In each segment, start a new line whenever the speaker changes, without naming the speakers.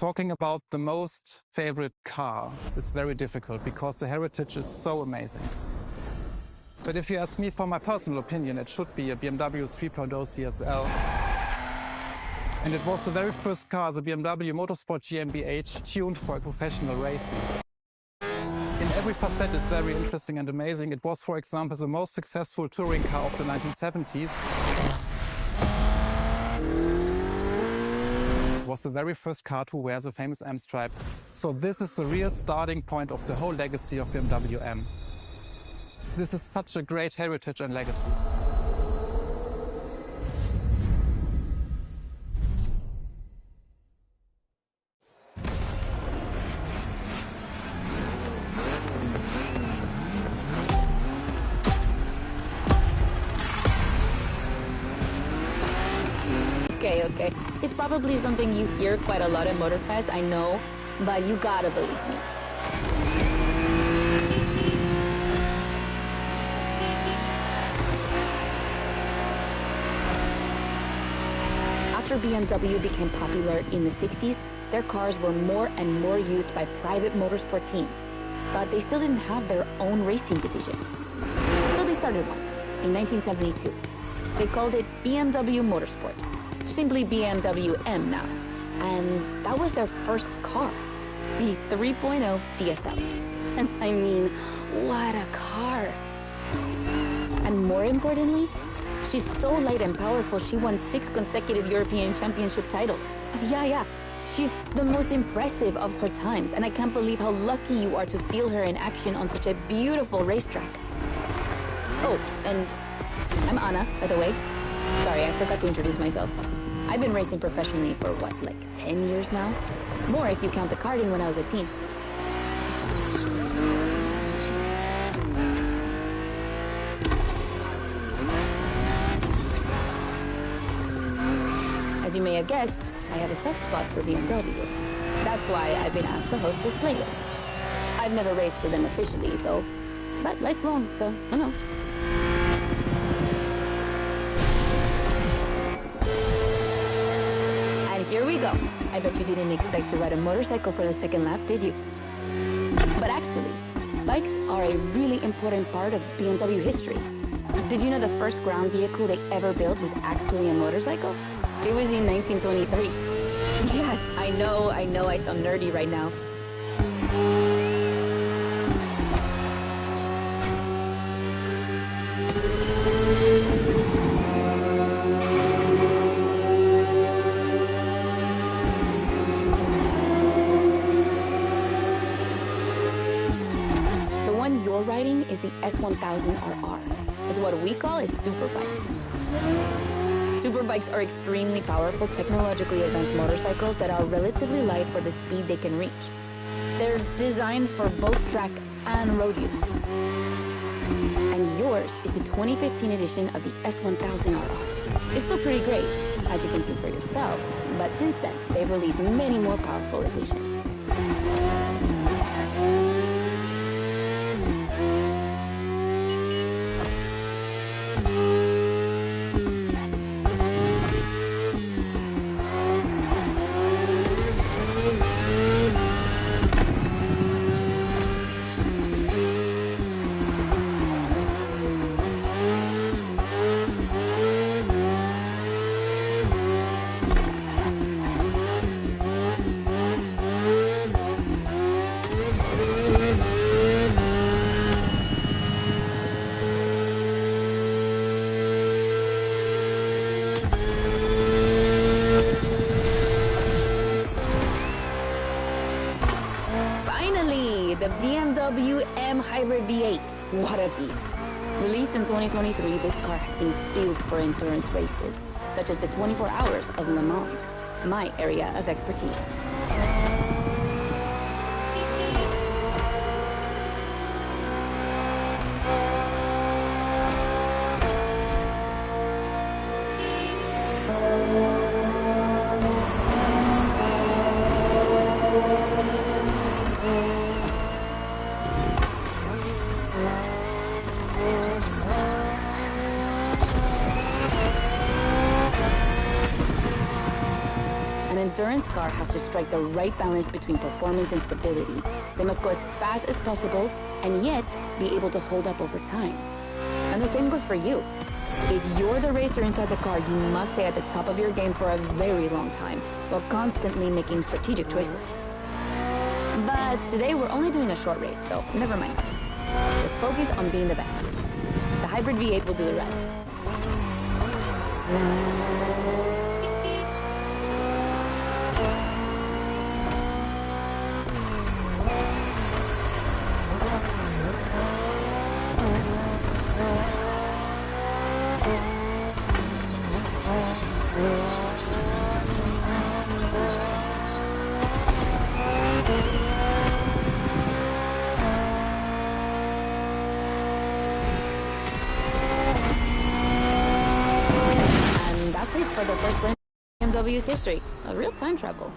Talking about the most favorite car is very difficult because the heritage is so amazing. But if you ask me for my personal opinion, it should be a BMW 3.0 CSL. And it was the very first car, the BMW Motorsport GmbH, tuned for professional racing. In every facet it's very interesting and amazing. It was, for example, the most successful touring car of the 1970s. Was the very first car to wear the famous M stripes. So this is the real starting point of the whole legacy of BMW M. This is such a great heritage and legacy.
Okay. It's probably something you hear quite a lot at Motorfest, I know, but you gotta believe me. After BMW became popular in the 60s, their cars were more and more used by private motorsport teams, but they still didn't have their own racing division. So they started one in 1972. They called it BMW Motorsport. Simply BMW M now. And that was their first car, the 3.0 CSL. And I mean, what a car. And more importantly, she's so light and powerful, she won 6 consecutive European Championship titles. Yeah. She's the most impressive of her times, and I can't believe how lucky you are to feel her in action on such a beautiful racetrack. Oh, and I'm Anna, by the way. Sorry, I forgot to introduce myself. I've been racing professionally for what, like 10 years now? More if you count the karting when I was a teen. As you may have guessed, I have a soft spot for BMW. That's why I've been asked to host this playlist. I've never raced for them officially, though, but life's long, so who knows? Here we go. I bet you didn't expect to ride a motorcycle for the second lap, did you? But actually, bikes are a really important part of BMW history. Did you know the first ground vehicle they ever built was actually a motorcycle? It was in 19 1923. Yes, I know I sound nerdy right now. The one you're riding is the S1000RR. It's what we call a superbike. Superbikes are extremely powerful, technologically advanced motorcycles that are relatively light for the speed they can reach. They're designed for both track and road use. And yours is the 2015 edition of the S1000RR. It's still pretty great, as you can see for yourself, but since then, they've released many more powerful editions. The BMW M Hybrid V8. What a beast. Released in 2023, this car has been built for endurance races, such as the 24 Hours of Le Mans, my area of expertise. An endurance car has to strike the right balance between performance and stability. They must go as fast as possible and yet be able to hold up over time. And the same goes for you. If you're the racer inside the car, you must stay at the top of your game for a very long time, while constantly making strategic choices. But today we're only doing a short race, so never mind. Just focus on being the best. The Hybrid V8 will do the rest. For the first race in BMW's history, a real time travel.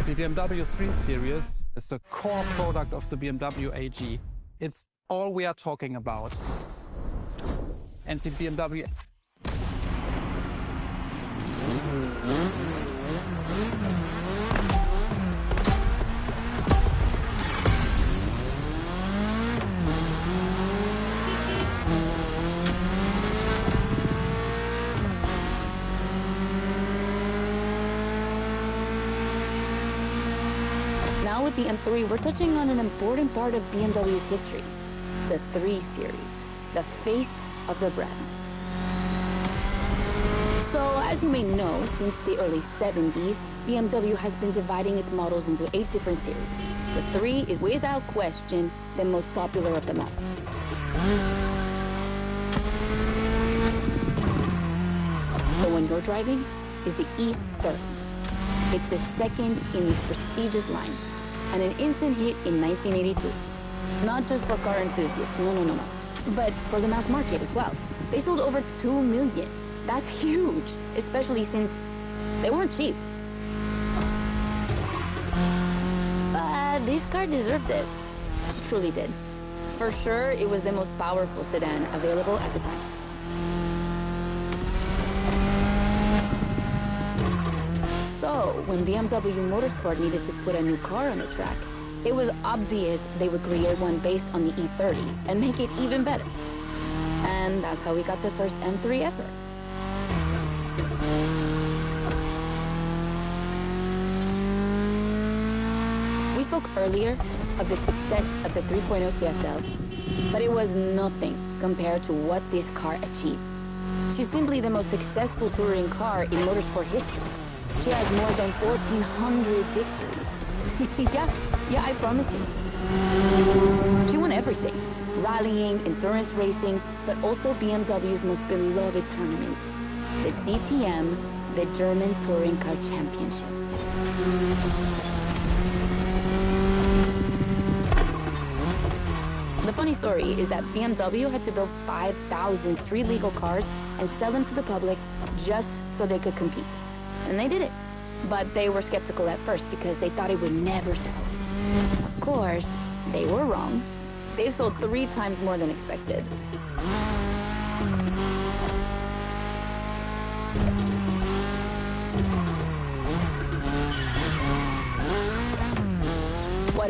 The BMW 3 Series is the core product of the BMW AG. It's all we are talking about. And the BMW
Now with the M3, we're touching on an important part of BMW's history, the 3 Series, the face of the brand. So, as you may know, since the early 70s, BMW has been dividing its models into 8 different series. The 3 is without question the most popular of them all. The one you're driving is the E30. It's the second in this prestigious line, and an instant hit in 1982. Not just for car enthusiasts, no. But for the mass market as well. They sold over 2 million. That's huge, especially since they weren't cheap. But this car deserved it. It truly did. For sure, it was the most powerful sedan available at the time. So, when BMW Motorsport needed to put a new car on the track, it was obvious they would create one based on the E30 and make it even better. And that's how we got the first M3 ever. We spoke earlier of the success of the 3.0 CSL, but it was nothing compared to what this car achieved. She's simply the most successful touring car in motorsport history. She has more than 1,400 victories. Yeah, I promise you. She won everything. Rallying, endurance racing, but also BMW's most beloved tournaments. The DTM, the German Touring Car Championship. The funny story is that BMW had to build 5,000 street legal cars and sell them to the public just so they could compete. And they did it. But they were skeptical at first because they thought it would never sell. Of course, they were wrong. They sold 3 times more than expected.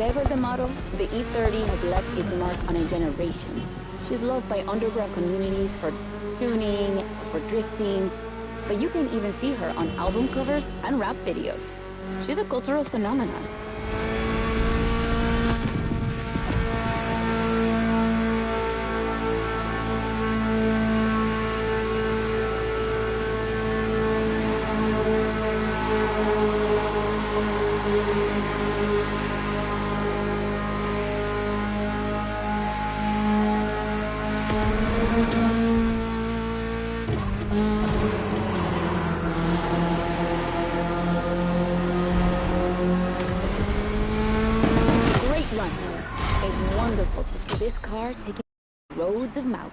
Whatever the model, the E30 has left its mark on a generation. She's loved by underground communities for tuning, for drifting, but you can even see her on album covers and rap videos. She's a cultural phenomenon. It's wonderful to see this car taking the roads of Maui.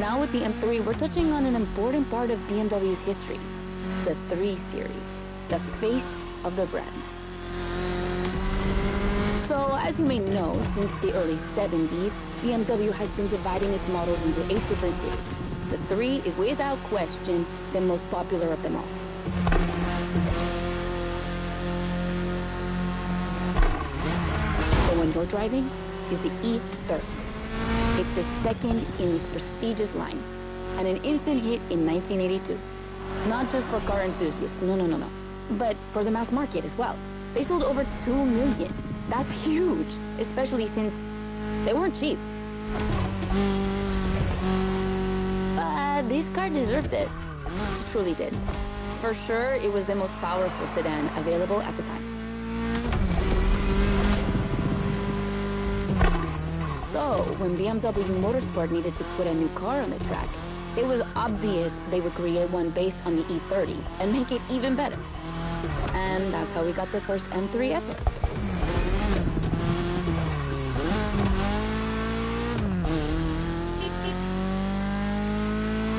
Now with the M3, we're touching on an important part of BMW's history, the 3 Series, the face of the brand. So, as you may know, since the early 70s, BMW has been dividing its models into 8 different series. The 3 is without question the most popular of them all. The one you're driving is the E30. It's the second in this prestigious line, and an instant hit in 1982. Not just for car enthusiasts, no, but for the mass market as well. They sold over 2 million. That's huge, especially since they weren't cheap. But this car deserved it. It truly did. For sure, it was the most powerful sedan available at the time. So, when BMW Motorsport needed to put a new car on the track, it was obvious they would create one based on the E30 and make it even better. And that's how we got the first M3 ever.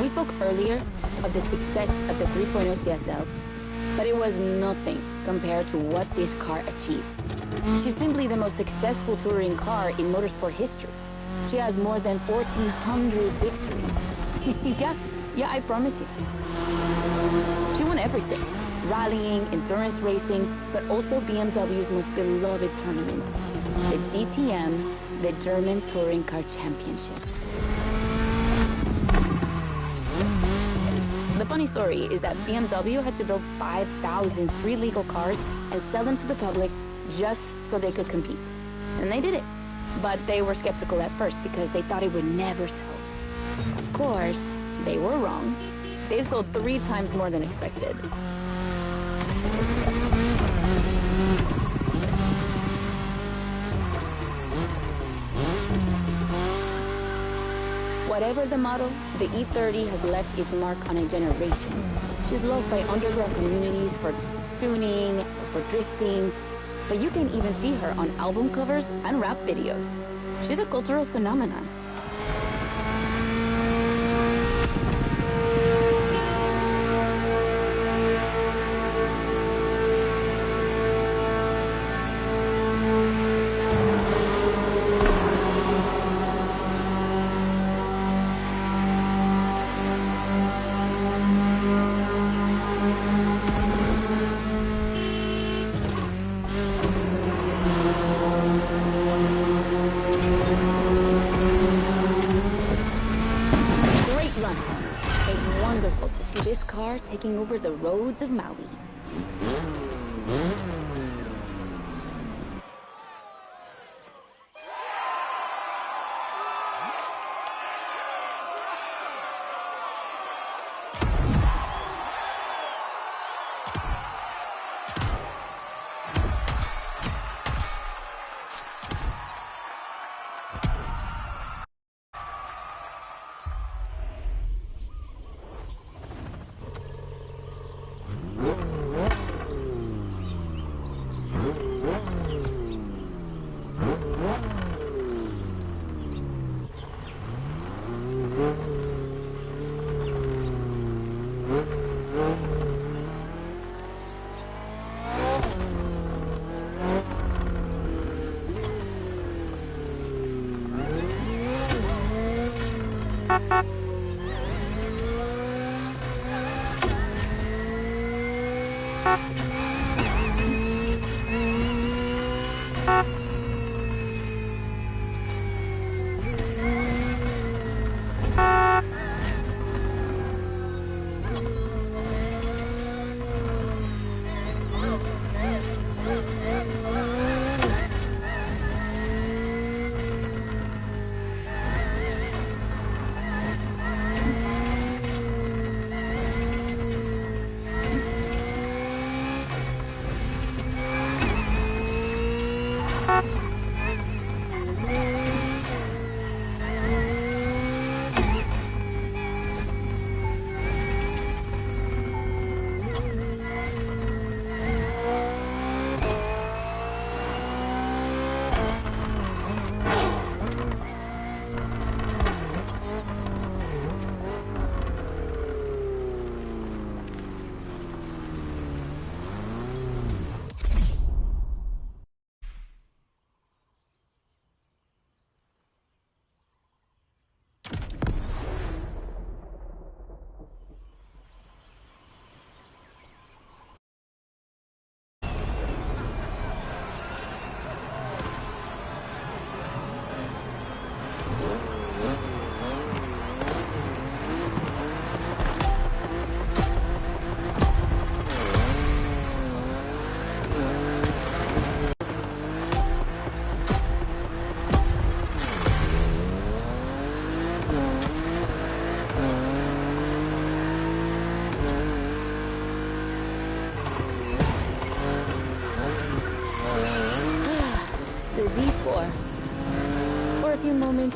We spoke earlier of the success of the 3.0 CSL, but it was nothing compared to what this car achieved. She's simply the most successful touring car in motorsport history. She has more than 1,400 victories. yeah, I promise you. She won everything. Rallying, endurance racing, but also BMW's most beloved tournaments. The DTM, the German Touring Car Championship. The funny story is that BMW had to build 5,000 street legal cars and sell them to the public just so they could compete. And they did it. But they were skeptical at first because they thought it would never sell. Of course, they were wrong. They've sold 3 times more than expected. Whatever the model, the E30 has left its mark on a generation. She's loved by underground communities for tuning, for drifting, but you can even see her on album covers and rap videos. She's a cultural phenomenon. It's wonderful to see this car taking over the roads of Maui.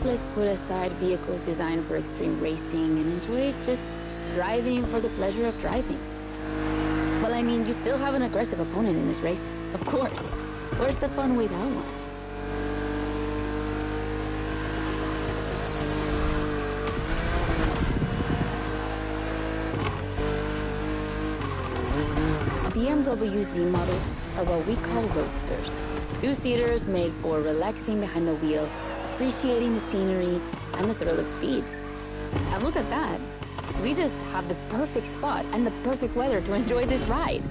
let's put aside vehicles designed for extreme racing and enjoy just driving for the pleasure of driving. Well, I mean, you still have an aggressive opponent in this race, of course. Where's the fun without one? BMW Z models are what we call roadsters. Two-seaters made for relaxing behind the wheel, appreciating the scenery and the thrill of speed. And look at that. We just have the perfect spot and the perfect weather to enjoy this ride.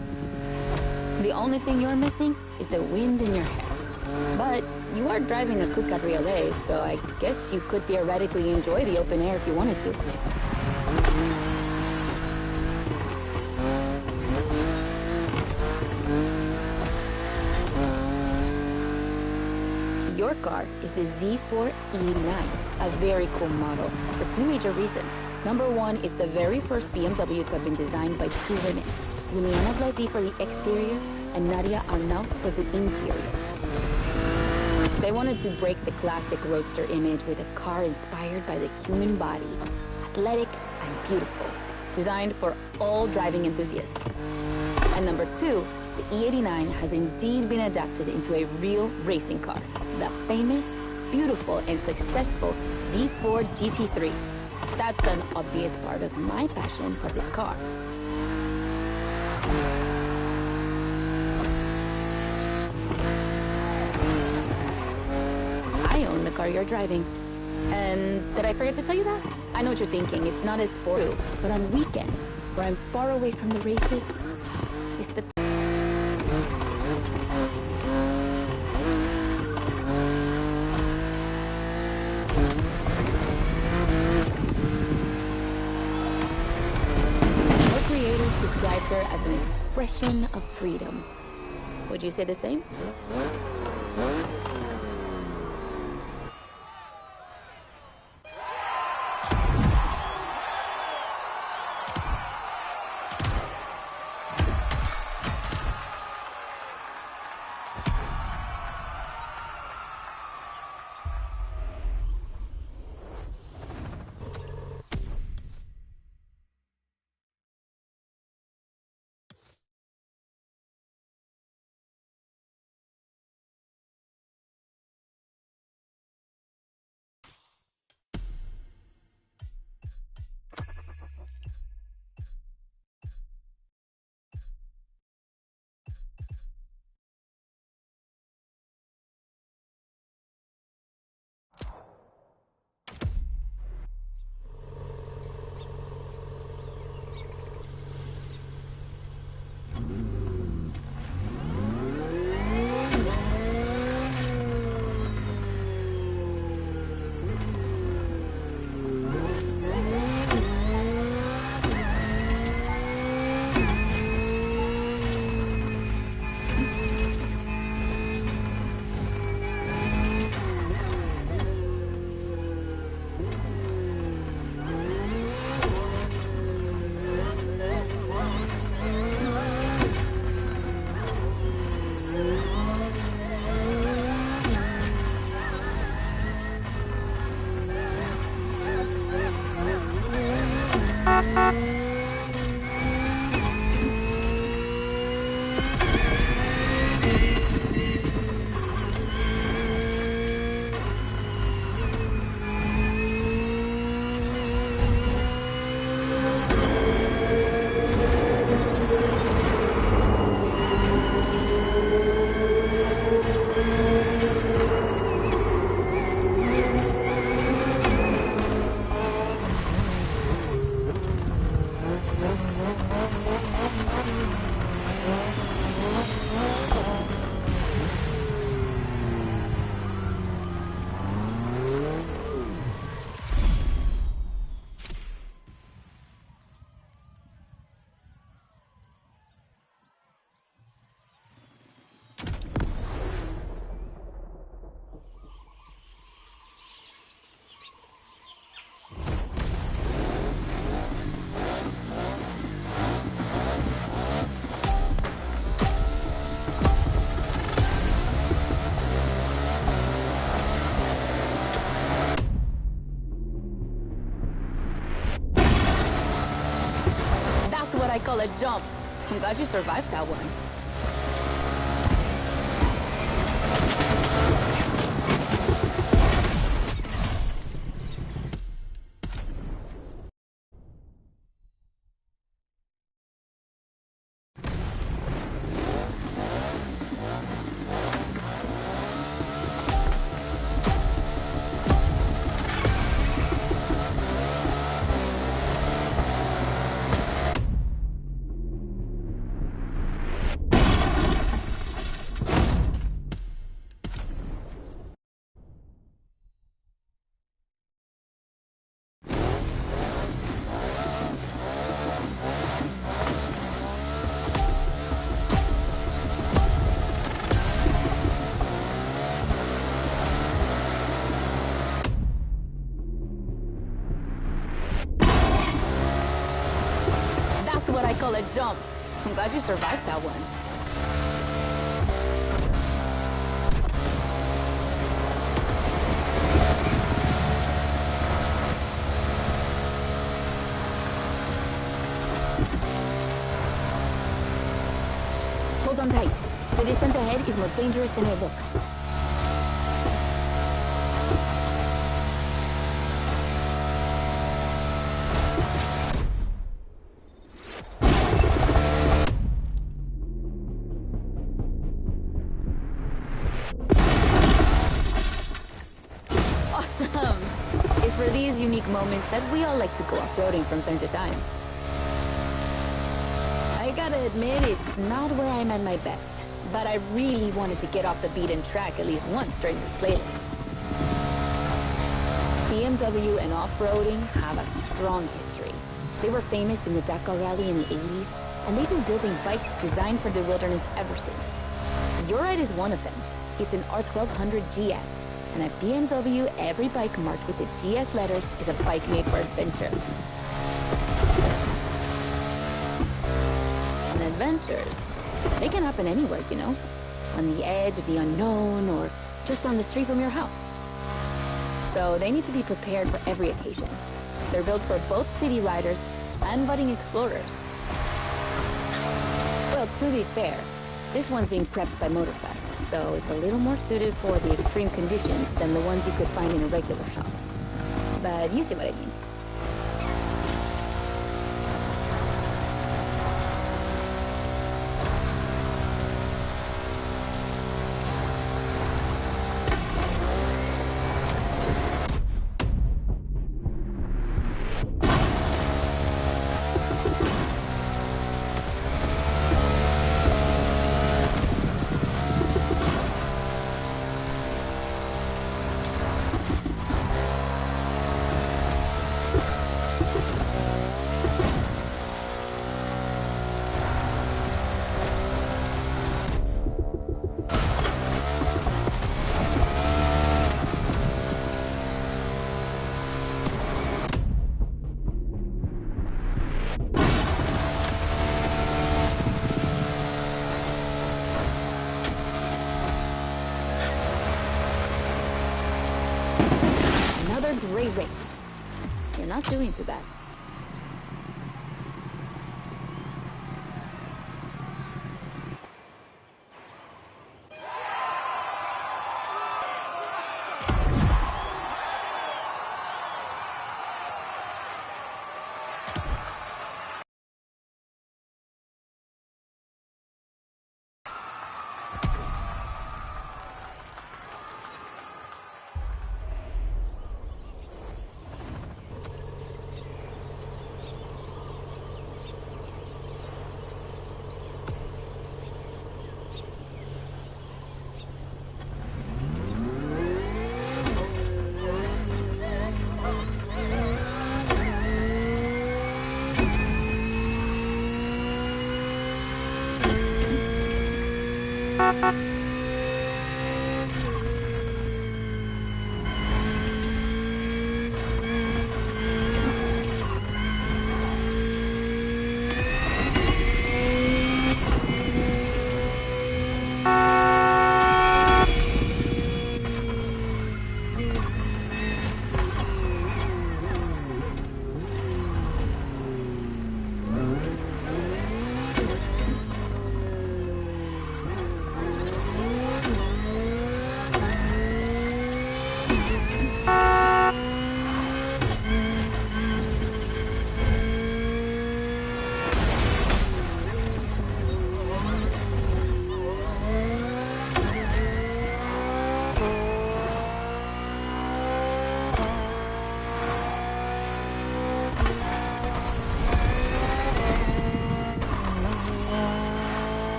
The only thing you're missing is the wind in your hair. But you are driving a coupe cabriolet, so I guess you could theoretically enjoy the open air if you wanted to. Your car is the Z4E9, a very cool model for two major reasons. Number one is the very first BMW to have been designed by two women, Juliana Blasi for the exterior and Nadia Arnault for the interior. They wanted to break the classic roadster image with a car inspired by the human body, athletic and beautiful, designed for all driving enthusiasts. And number two, the E89 has indeed been adapted into a real racing car, the famous, beautiful, and successful Z4 GT3. That's an obvious part of my passion for this car. I own the car you're driving. And did I forget to tell you that? I know what you're thinking. It's not as sporty, but on weekends, where I'm far away from the races, it's the described her as an expression of freedom. Would you say the same? I call a jump. I'm glad you survived that one. What I call a jump. I'm glad you survived that one. Hold on tight. The descent ahead is more dangerous than it looks. It's for these unique moments that we all like to go off-roading from time to time. I gotta admit, it's not where I'm at my best, but I really wanted to get off the beaten track at least once during this playlist. BMW and off-roading have a strong history. They were famous in the Dakar Rally in the 80s, and they've been building bikes designed for the wilderness ever since. Your ride is one of them. It's an R1200 GS. And at BMW, every bike marked with the GS letters is a bike made for adventure. And adventures, they can happen anywhere, you know? On the edge of the unknown or just on the street from your house. So they need to be prepared for every occasion. They're built for both city riders and budding explorers. Well, to be fair, this one's being prepped by MotorFest, so it's a little more suited for the extreme conditions than the ones you could find in a regular shop. But you see what I mean. Great race. You're not doing too bad.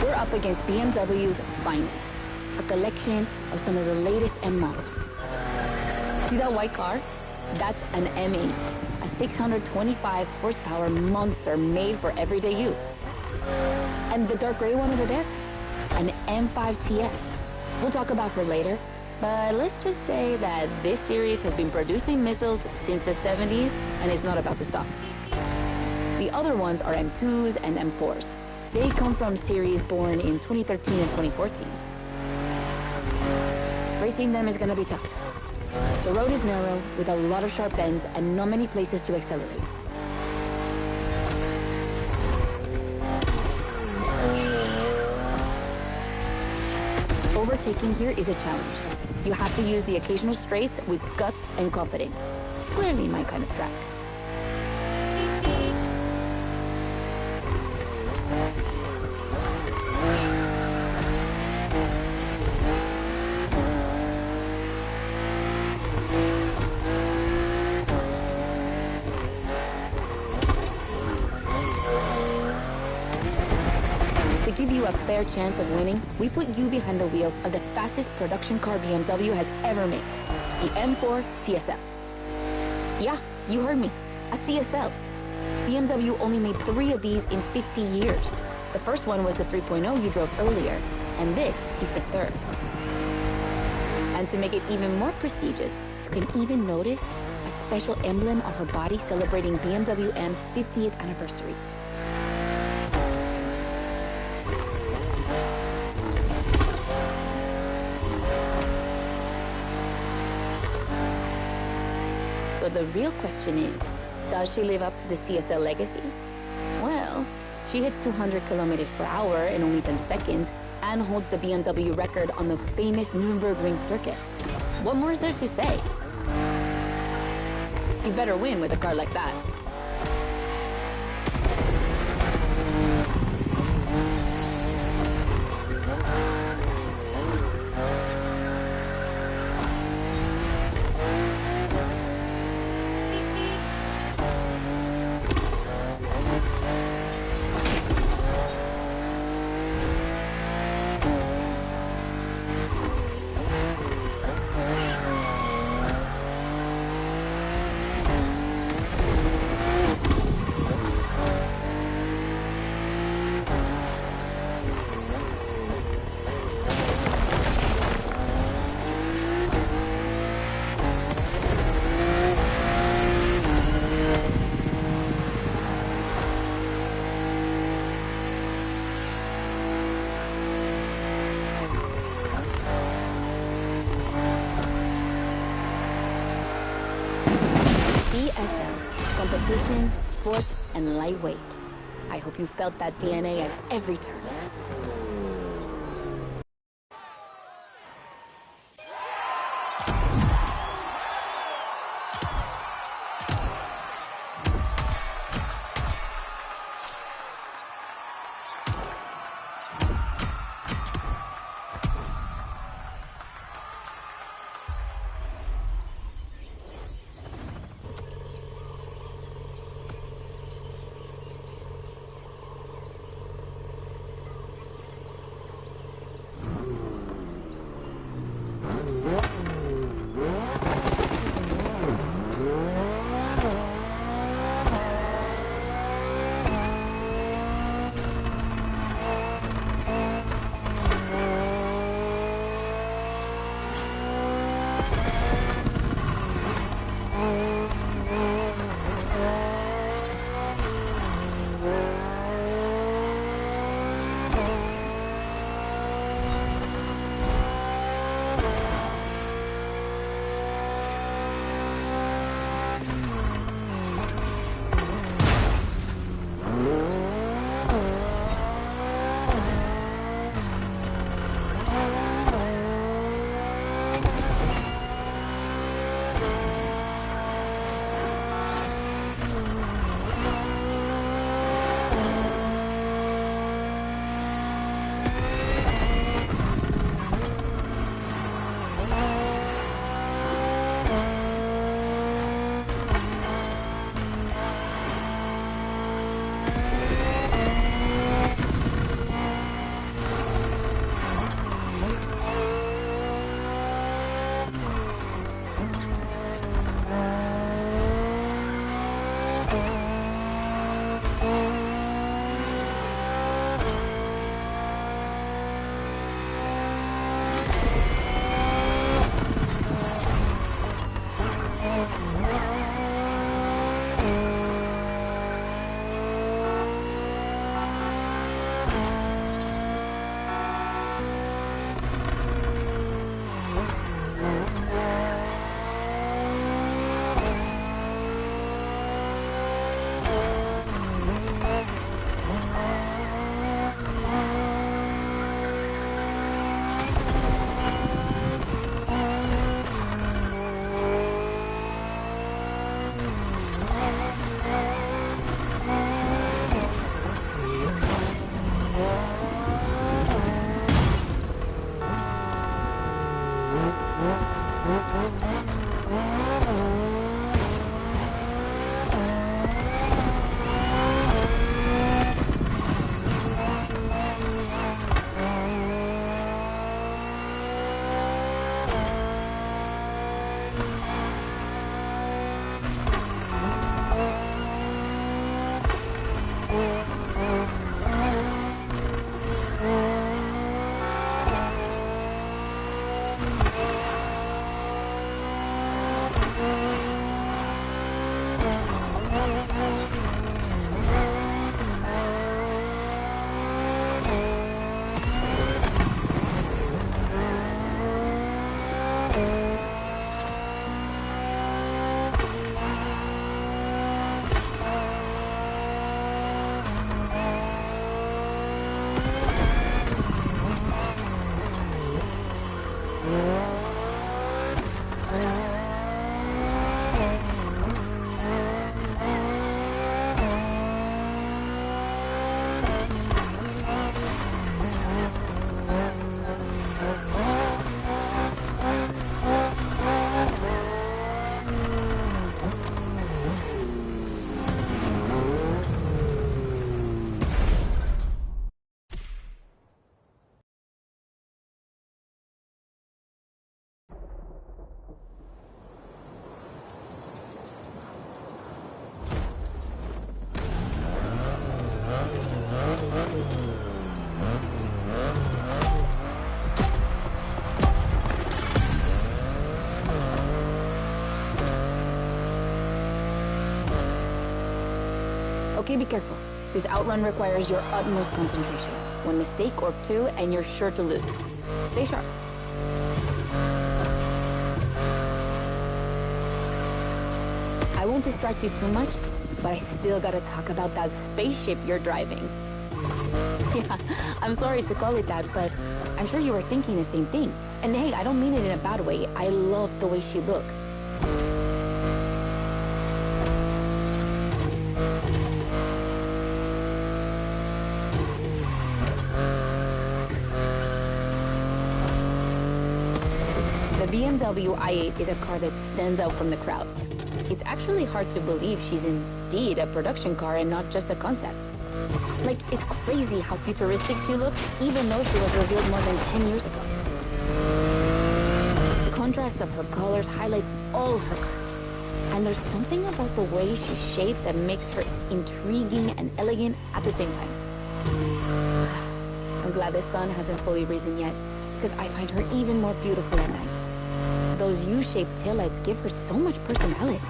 We're up against BMW's finest, a collection of some of the latest M models. See that white car? That's an M8, a 625 horsepower monster made for everyday use. And the dark gray one over there? An M5 CS. We'll talk about her later, but let's just say that this series has been producing missiles since the 70s and is not about to stop. The other ones are M2s and M4s. They come from series born in 2013 and 2014. Racing them is gonna be tough. The road is narrow, with a lot of sharp bends and not many places to accelerate. Overtaking here is a challenge. You have to use the occasional straights with guts and confidence. Clearly my kind of track. To give you a fair chance of winning, we put you behind the wheel of the fastest production car BMW has ever made, the M4 CSL. Yeah, you heard me, a CSL. BMW only made 3 of these in 50 years. The first one was the 3.0 you drove earlier, and this is the third. And to make it even more prestigious, you can even notice a special emblem on her body celebrating BMW M's 50th anniversary. So the real question is, does she live up to the CSL legacy? Well, she hits 200 kilometers per hour in only 10 seconds and holds the BMW record on the famous Nürburgring circuit. What more is there to say? You better win with a car like that. CSL, competition, sport, and lightweight. I hope you felt that DNA at every turn. Okay, be careful. This outrun requires your utmost concentration. One mistake or two, and you're sure to lose. Stay sharp. I won't distract you too much, but I still gotta talk about that spaceship you're driving. Yeah, I'm sorry to call it that, but I'm sure you were thinking the same thing. And hey, I don't mean it in a bad way. I love the way she looks. The BMW i8 is a car that stands out from the crowd. It's actually hard to believe she's indeed a production car and not just a concept. Like, it's crazy how futuristic she looks, even though she was revealed more than 10 years ago. The contrast of her colors highlights all her curves. And there's something about the way she's shaped that makes her intriguing and elegant at the same time. I'm glad the sun hasn't fully risen yet, because I find her even more beautiful at night. Those U-shaped taillights give her so much personality.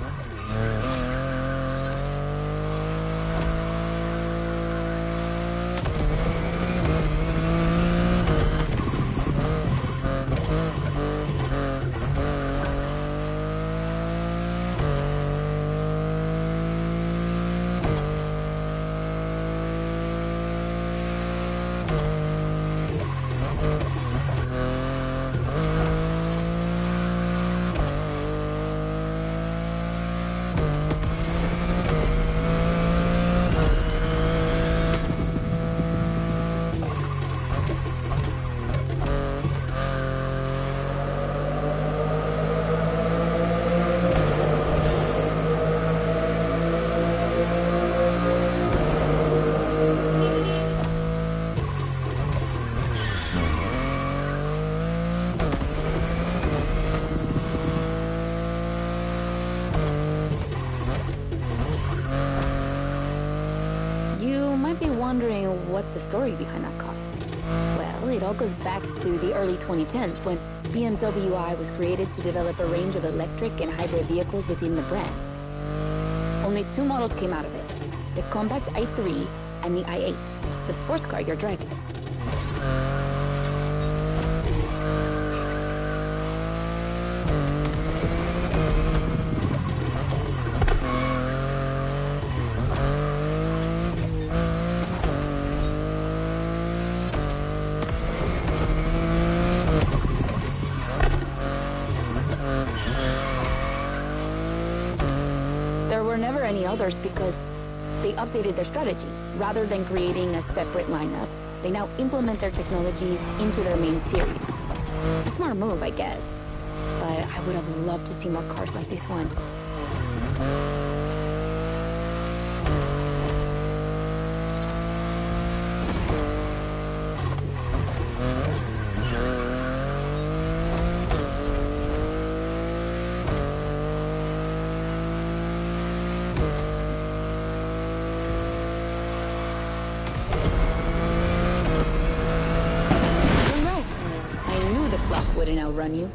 Wondering what's the story behind that car? Well, it all goes back to the early 2010s when BMW i was created to develop a range of electric and hybrid vehicles within the brand. Only two models came out of it, the compact i3 and the i8, the sports car you're driving. Any others because they updated their strategy. Rather than creating a separate lineup, they now implement their technologies into their main series. A smart move, I guess. But I would have loved to see more cars like this one. Wouldn't outrun you.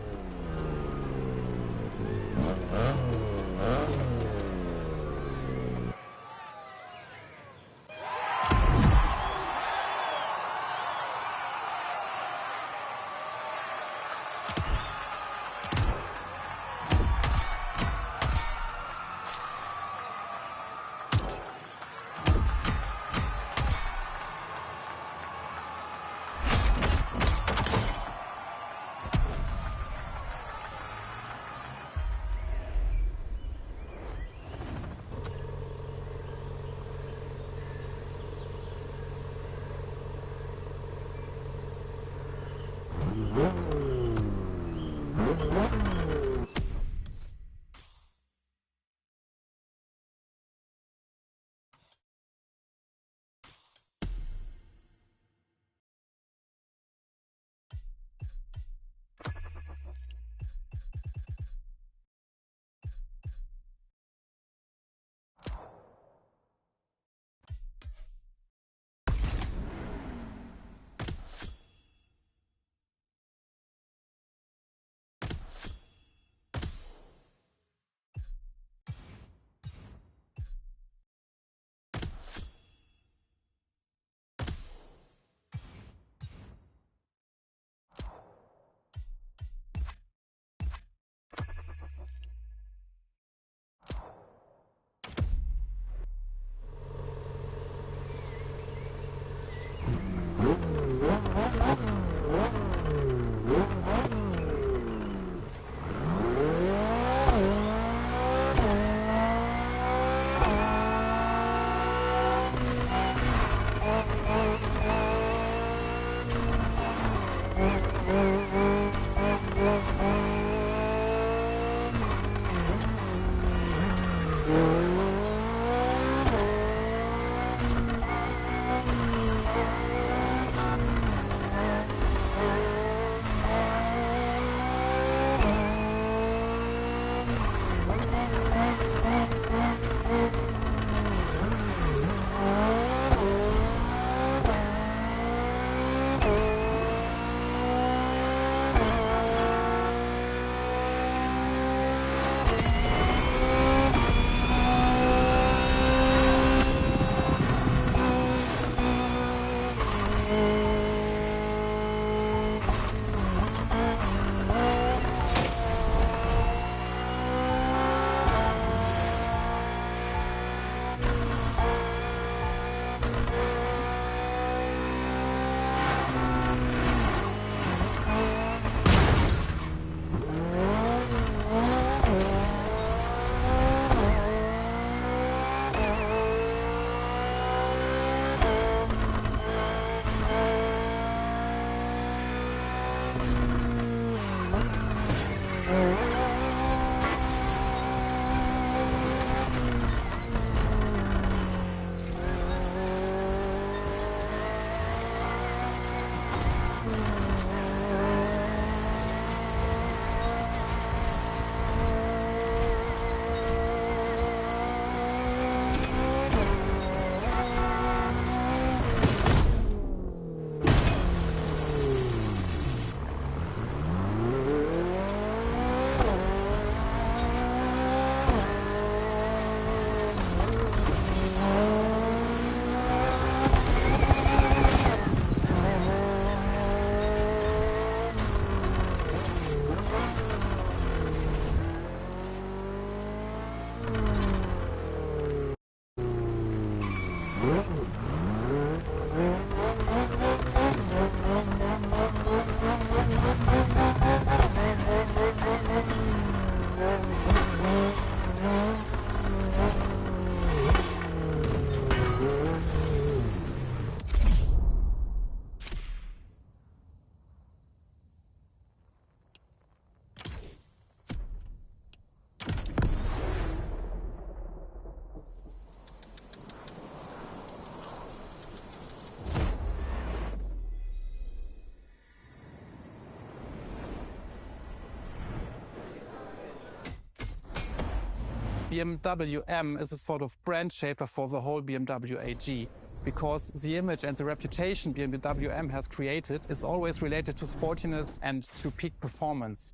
BMW M is a sort of brand shaper for the whole BMW AG, because the image and the reputation BMW M has created is always related to sportiness and to peak performance.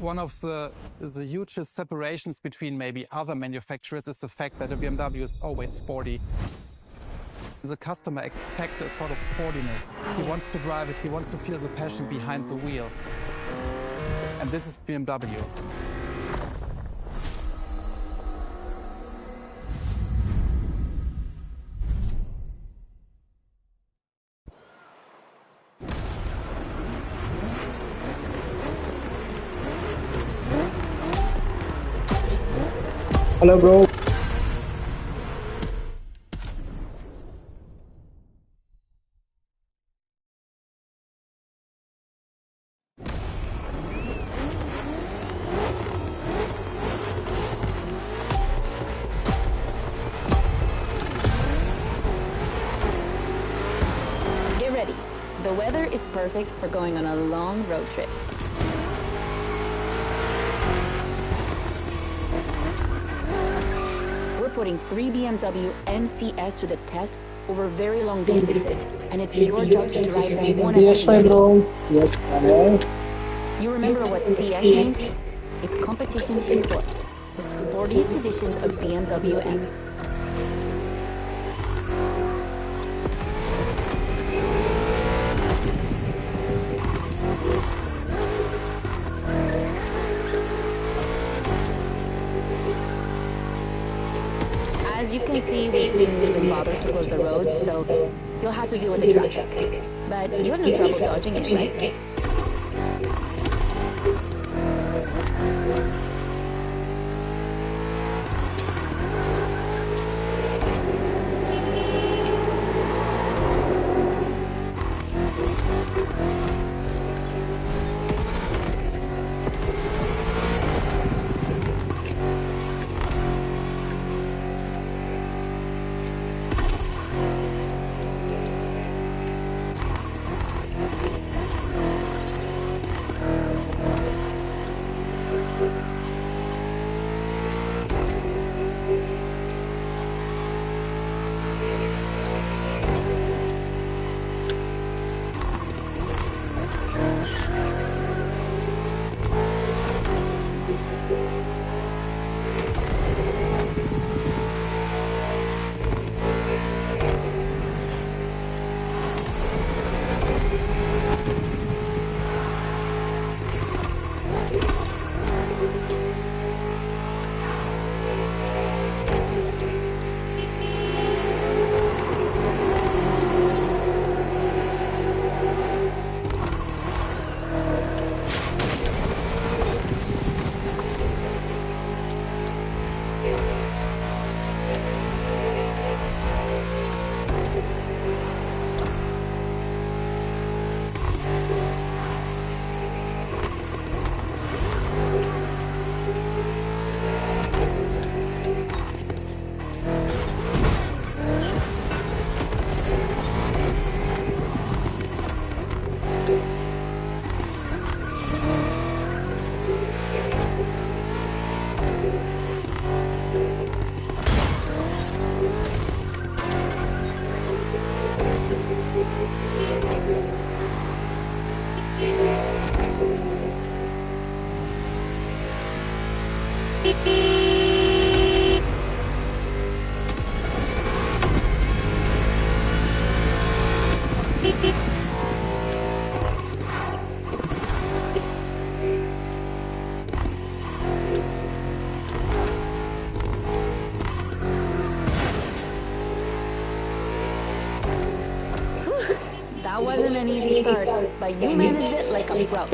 One of the hugest separations between maybe other manufacturers is the fact that a BMW is always sporty. The customer expects a sort of sportiness. He wants to drive it, he wants to feel the passion behind the wheel. And this is BMW.
Hello, bro.
Get ready. The weather is perfect for going on a long road trip. We're putting 3 BMW MCS to the test over very long distances, and it's your job to drive them one at a
Yes,
time.
bro. Yes, I
You remember what CS means? It's competition in sport. The sportiest editions of BMW M. As you can see, we didn't even bother to close the roads, so you'll have to deal with the traffic. But you have no trouble dodging it, right? That wasn't an easy start, but you managed it like a pro.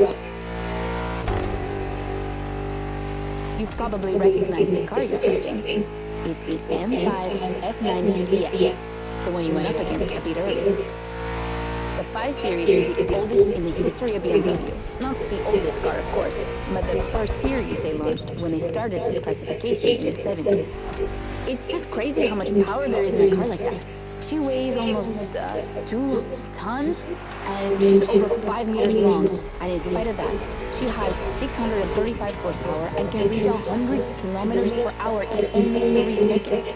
You've probably recognized the car you're driving. It's the M5 F90CS, the one you went up against a bit earlier. The 5 Series is the oldest in the history of BMW. Not the oldest car, of course, but the first series they launched when they started this classification in the 70s. It's just crazy how much power there is in a car like that. She weighs almost 2 tons, and she's over 5 meters long. And in spite of that, she has 635 horsepower and can reach 100 kilometers per hour in only 3 seconds.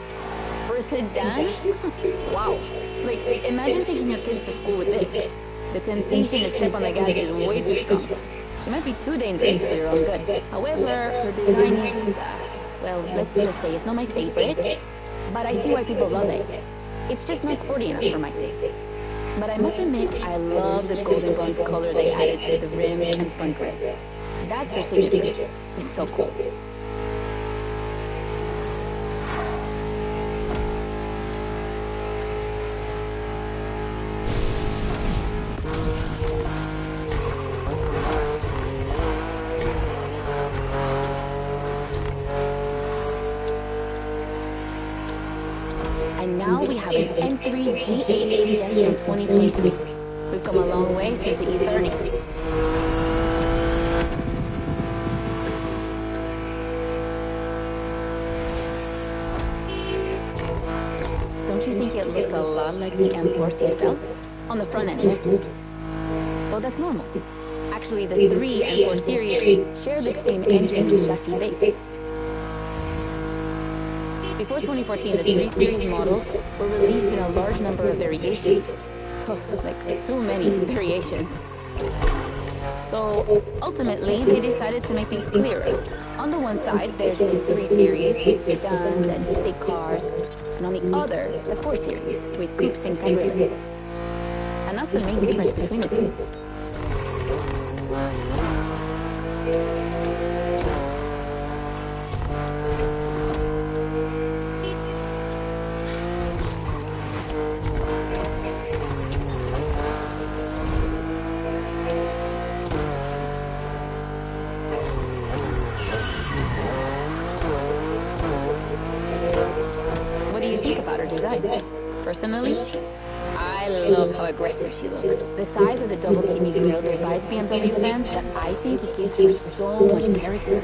For a sedan? Wow. Like, imagine taking your kids to school with this. The temptation to step on the gas is way too strong. She might be too dangerous for your own good. However, her design is, well, let's just say it's not my favorite, but I see why people love it. It's just not sporty enough for my taste. But I must admit, I love the golden bronze color they added to the rims and front grille. That's her signature. It's so cool. And now we have an M3 G8 CS from 2023. We've come a long way since the E30. Don't you think it looks a lot like the M4 CSL? On the front end, mostly. Well, that's normal. Actually, the 3 and 4 series share the same engine and chassis base. Before 2014, the 3 series models were released in a large number of variations. Like, too many variations. So, ultimately, they decided to make things clearer. On the one side, there's the 3 series with sedans and estate cars, and on the other, the 4 series with coupes and cabriolets. And that's the main difference between the two. Personally, I love how aggressive she looks. The size of the double kidney grille divides BMW fans, but I think it gives her so much character.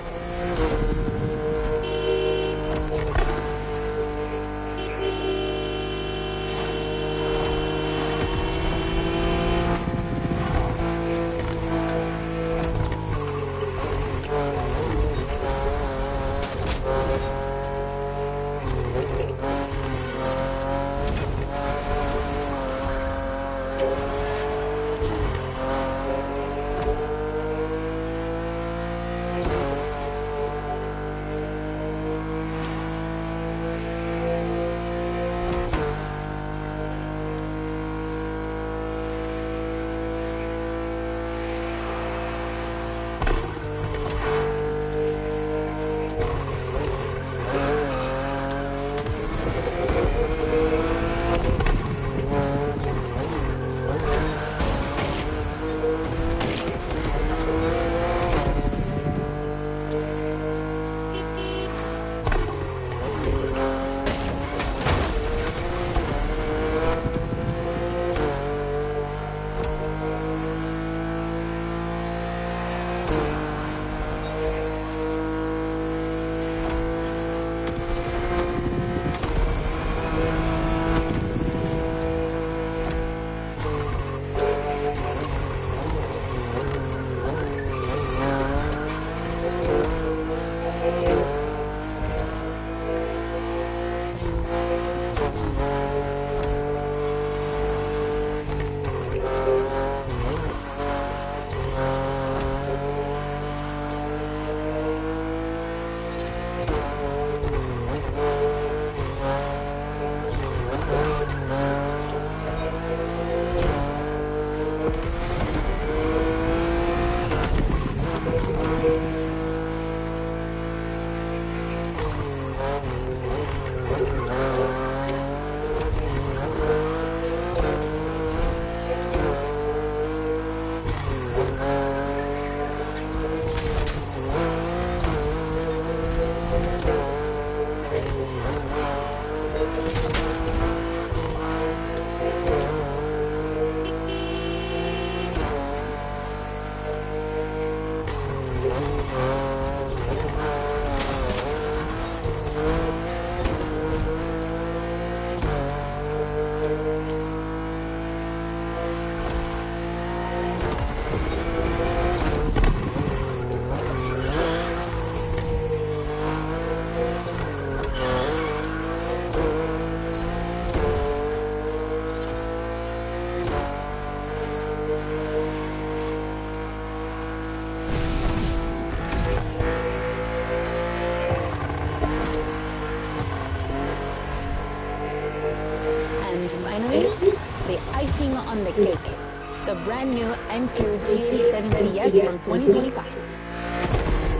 the brand new MQ GA7 CS from 2025.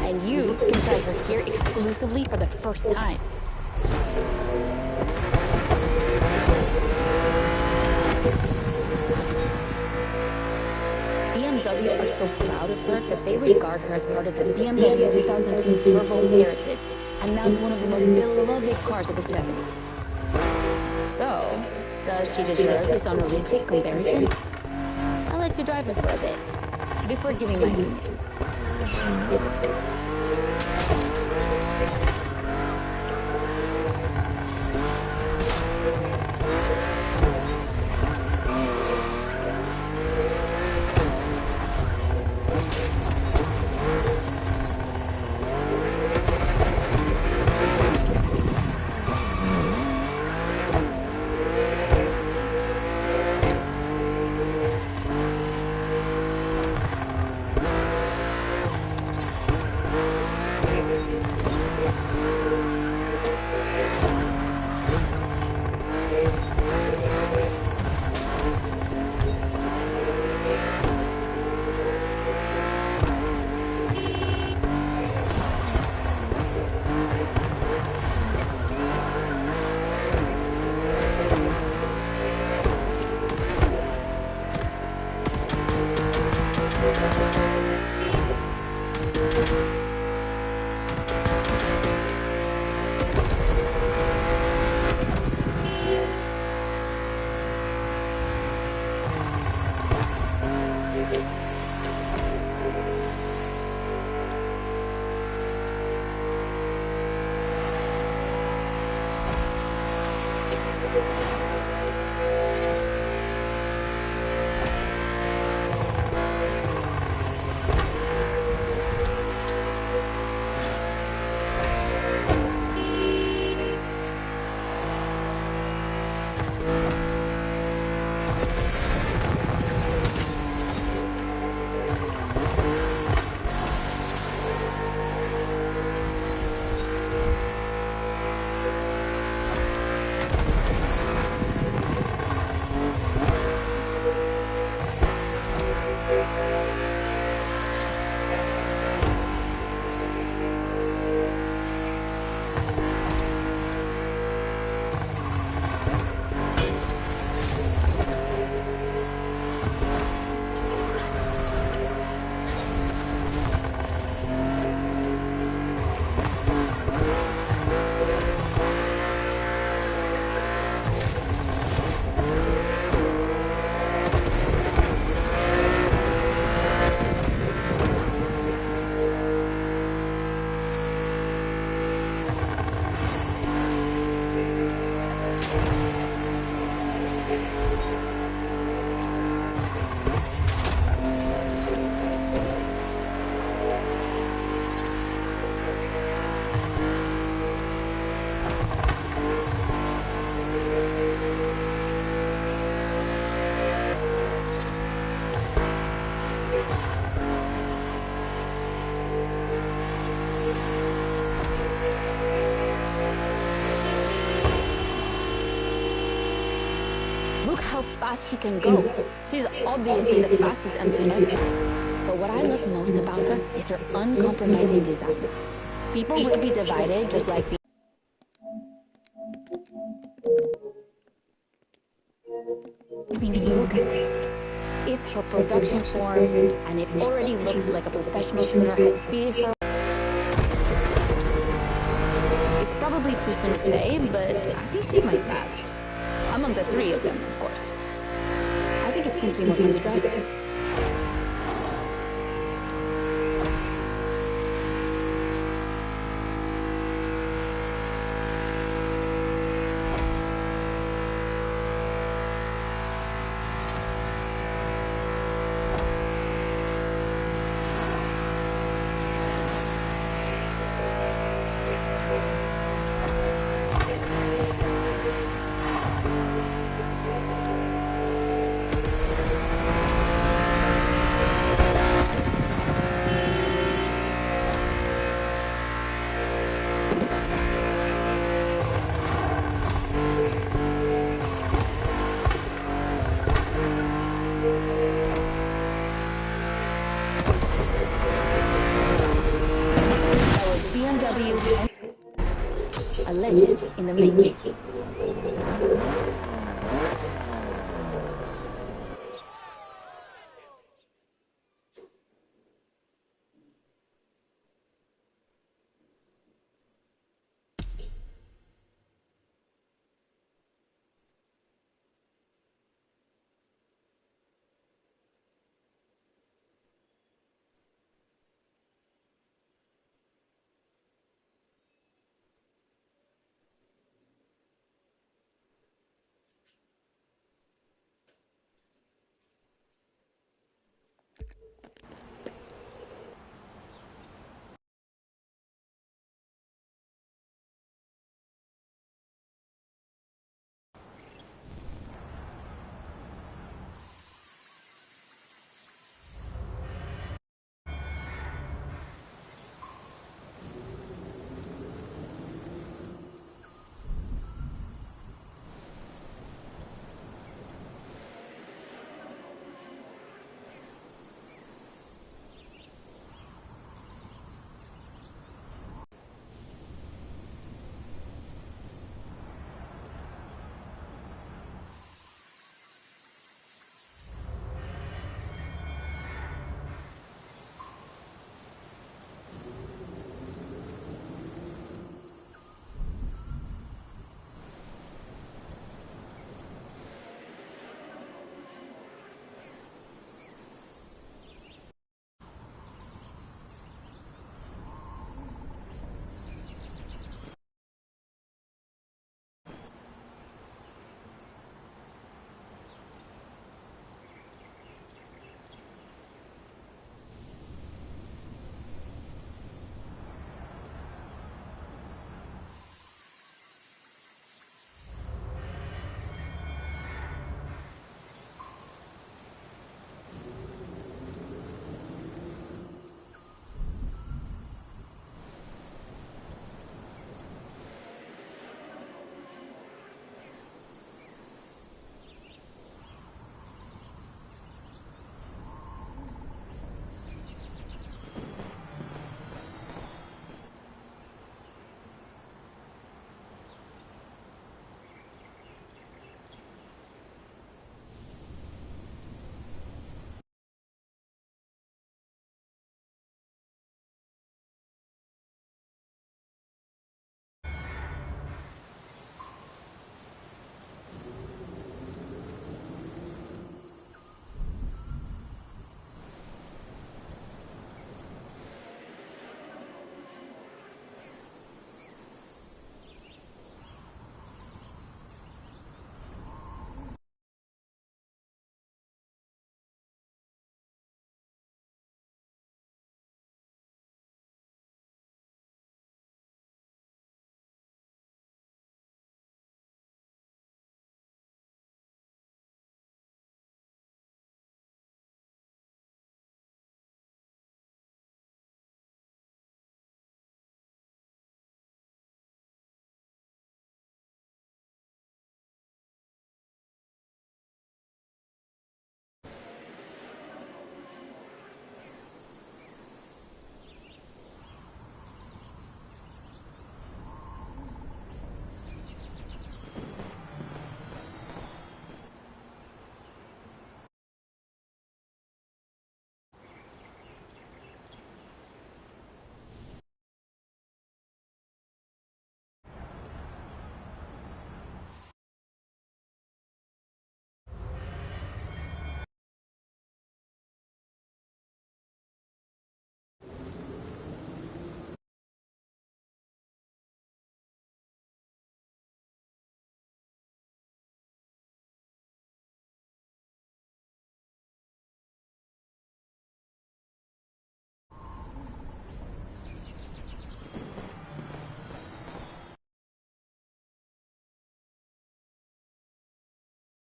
And you can try her here exclusively for the first time. BMW are so proud of her that they regard her as part of the BMW 2002 Turbo Heritage, and that's one of the most beloved cars of the 70s. So, does she deserve this on Olympic comparison? I'll let you drive her for a bit, before giving my opinion. Look how fast she can go. She's obviously the fastest MT ever. But what I love most about her is her uncompromising design. People will be divided just like the... I mean, look at this. It's her production form, and it already looks like a professional tuner has fitted her. It's probably too soon to say, but I think she's my fave. Among the three of them, of course. I think it's simply more fun to drive her. BMW and a legend in the making.